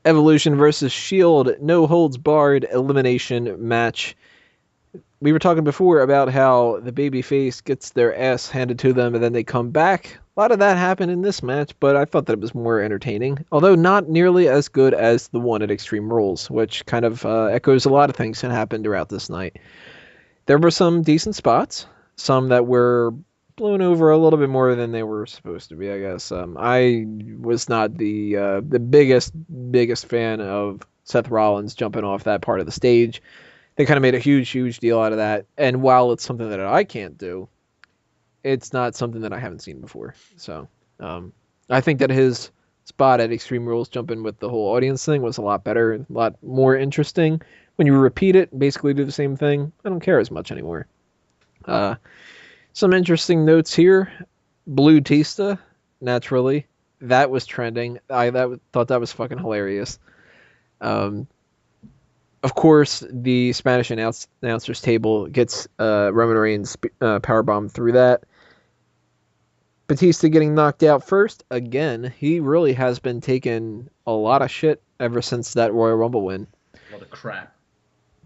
Evolution versus Shield, no holds barred elimination match. We were talking before about how the babyface gets their ass handed to them and then they come back. A lot of that happened in this match, but I thought that it was more entertaining, although not nearly as good as the one at Extreme Rules, which kind of echoes a lot of things that happened throughout this night. There were some decent spots, some that were blown over a little bit more than they were supposed to be, I guess. I was not the biggest fan of Seth Rollins jumping off that part of the stage. They kind of made a huge deal out of that. And while it's something that I can't do, it's not something that I haven't seen before. So I think that his spot at Extreme Rules jumping with the whole audience thing was a lot better, a lot more interesting. When you repeat it, basically do the same thing, I don't care as much anymore. Some interesting notes here. Blue Tista, naturally. That was trending. I thought that was fucking hilarious. Of course, the Spanish announcers table gets Roman Reigns powerbomb through that. Batista getting knocked out first. Again, he really has been taking a lot of shit ever since that Royal Rumble win. A lot of crap.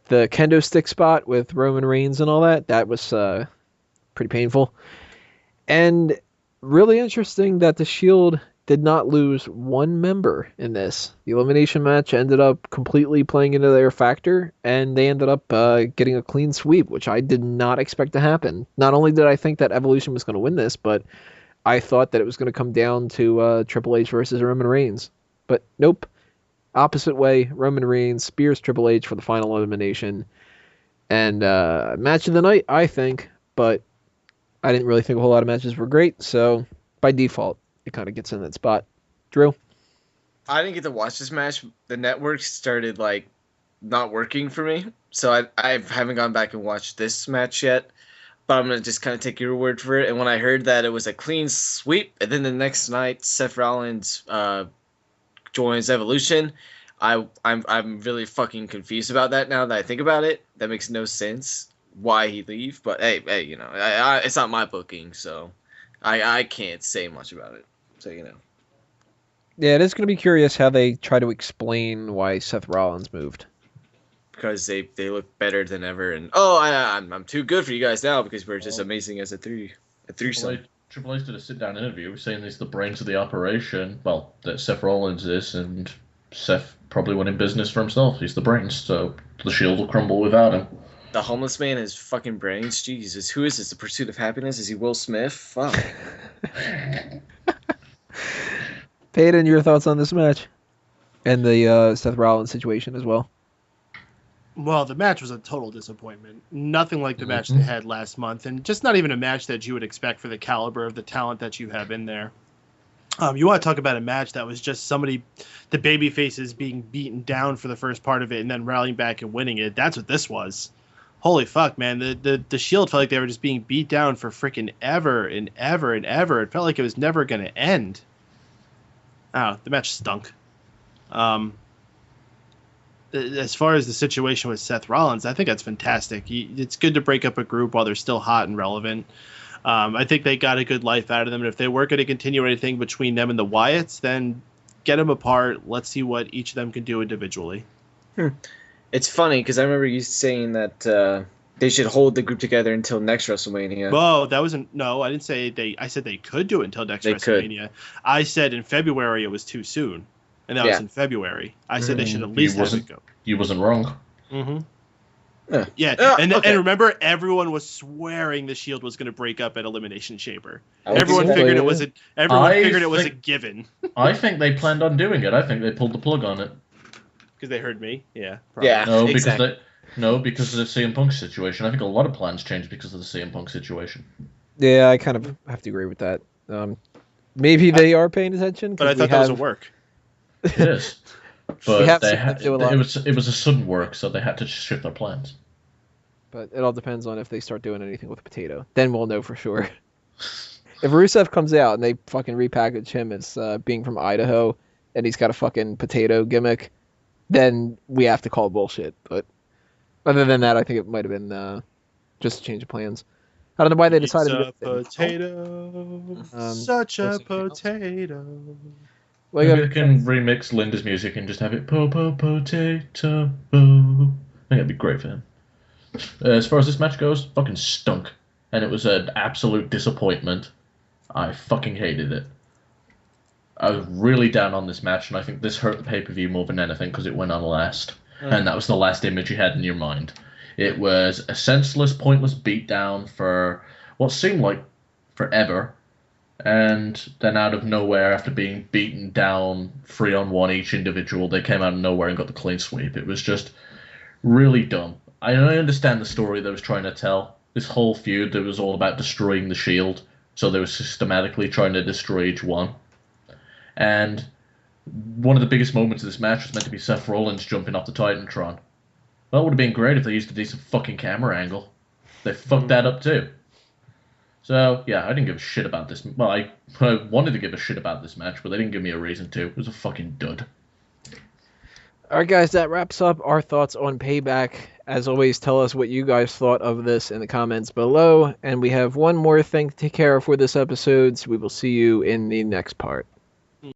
The kendo stick spot with Roman Reigns and all that was pretty painful. And really interesting that the Shield did not lose one member in this. The elimination match ended up completely playing into their factor, and they ended up getting a clean sweep, which I did not expect to happen. Not only did I think that Evolution was going to win this, but I thought that it was going to come down to Triple H versus Roman Reigns. But nope. Opposite way, Roman Reigns spears Triple H for the final elimination. And match of the night, I think, but I didn't really think a whole lot of matches were great, so by default, it kind of gets in that spot. Drew? I didn't get to watch this match. The network started, not working for me, so I haven't gone back and watched this match yet, but I'm going to just kind of take your word for it. And when I heard that it was a clean sweep, and then the next night, Seth Rollins joins Evolution, I'm really fucking confused about that now that I think about it. That makes no sense why he leave, but hey, it's not my booking, so I can't say much about it. So Yeah, it is going to be curious how they try to explain why Seth Rollins moved. Because they look better than ever, and I'm too good for you guys now because we're just amazing as a threesome. Triple H did a sit-down interview saying he's the brains of the operation. Well, that Seth Rollins is, and Seth probably went in business for himself. He's the brains, so the Shield will crumble without him. The homeless man has fucking brains? Jesus, who is this? The Pursuit of Happiness? Is he Will Smith? Fuck. Peyton, your thoughts on this match? And the Seth Rollins situation as well? Well, the match was a total disappointment. Nothing like the match they had last month, and just not even a match that you would expect for the caliber of the talent that you have in there. You want to talk about a match that was just somebody, the baby faces being beaten down for the first part of it and then rallying back and winning it. That's what this was. Holy fuck, man. The Shield felt like they were just being beat down for freaking ever and ever and ever. It felt like it was never going to end. Oh, the match stunk. As far as the situation with Seth Rollins, I think that's fantastic. It's good to break up a group while they're still hot and relevant. I think they got a good life out of them. And if they weren't going to continue anything between them and the Wyatts, then get them apart. Let's see what each of them can do individually. It's funny because I remember you saying that they should hold the group together until next WrestleMania. Whoa, that wasn't... No, I didn't say they... I said they could do it until next WrestleMania. I said in February it was too soon. And that was in February. I said they should at least have it go. You wasn't wrong. Mm-hmm. And remember, everyone was swearing the Shield was going to break up at Elimination Chamber. Everyone figured it was a given. I think they planned on doing it. I think they pulled the plug on it. Because they heard me? Yeah. Probably. Yeah, because of the CM Punk situation. I think a lot of plans changed because of the CM Punk situation. Yeah, I kind of have to agree with that. Maybe they are paying attention. But I thought that was a work. It is. But it was a sudden work, so they had to shift their plans. But it all depends on if they start doing anything with Potato. Then we'll know for sure. If Rusev comes out and they fucking repackage him as being from Idaho and he's got a fucking potato gimmick, then we have to call bullshit. But other than that, I think it might have been just a change of plans. I don't know why they decided to potato. Such a potato. Like, Maybe they can remix Linda's music and just have it potato. I think that'd be great for him. As far as this match goes, fucking stunk. And it was an absolute disappointment. I fucking hated it. I was really down on this match, and I think this hurt the pay-per-view more than anything because it went on last. And that was the last image you had in your mind. It was a senseless, pointless beatdown for what seemed like forever. And then out of nowhere, after being beaten down 3-on-1 each individual, they came out of nowhere and got the clean sweep. It was just really dumb. I understand the story they was trying to tell. This whole feud, it was all about destroying the Shield. So they were systematically trying to destroy each one. And one of the biggest moments of this match was meant to be Seth Rollins jumping off the Titantron. Well, it would have been great if they used a decent fucking camera angle. They fucked that up too. So, yeah, I didn't give a shit about this. Well, I wanted to give a shit about this match, but they didn't give me a reason to. It was a fucking dud. All right, guys, that wraps up our thoughts on Payback. As always, tell us what you guys thought of this in the comments below. And we have one more thing to take care of for this episode, so we will see you in the next part.